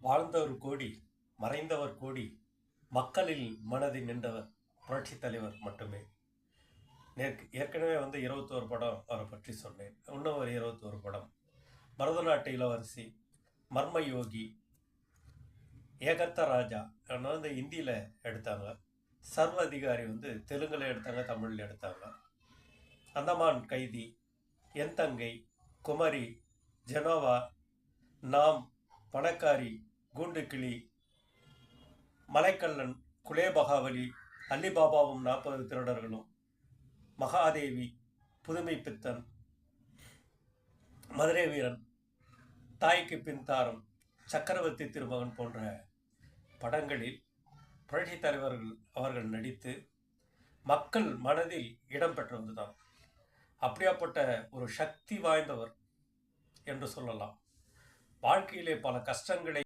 வாழ்ந்தவர் கோடி, மறைந்தவர் கோடி, மக்களில் மனதில் நின்றவர் புரட்சித் தலைவர் மட்டுமே. ஏற்கனவே 21 படம் அவரை பற்றி சொன்னேன். இன்னும் ஒரு 21 படம். பரதநாட்டிய இளவரசி, மர்ம யோகி, ஏகத்த ராஜா இந்தியில் எடுத்தாங்க. சர்வ அதிகாரி தெலுங்குல எடுத்தாங்க, தமிழில் எடுத்தாங்க. அந்தமான் கைதி, என் தங்கை, குமரி, ஜெனோவா, நாம், பணக்காரி, கூண்டுக்கிளி, மலைக்கல்லன், குலேபகாவலி, அல்லிபாபாவும் 40 திருடர்களும், மகாதேவி, புதுமை பித்தன், மதுரை வீரன், தாய்க்கு பின்தாரம், சக்கரவர்த்தி திருமகன் போன்ற படங்களில் புரட்சித் தலைவர்கள் அவர்கள் நடித்து மக்கள் மனதில் இடம்பெற்றது தான். அப்படியாப்பட்ட ஒரு சக்தி வாய்ந்தவர் என்று சொல்லலாம். வாழ்க்கையிலே பல கஷ்டங்களை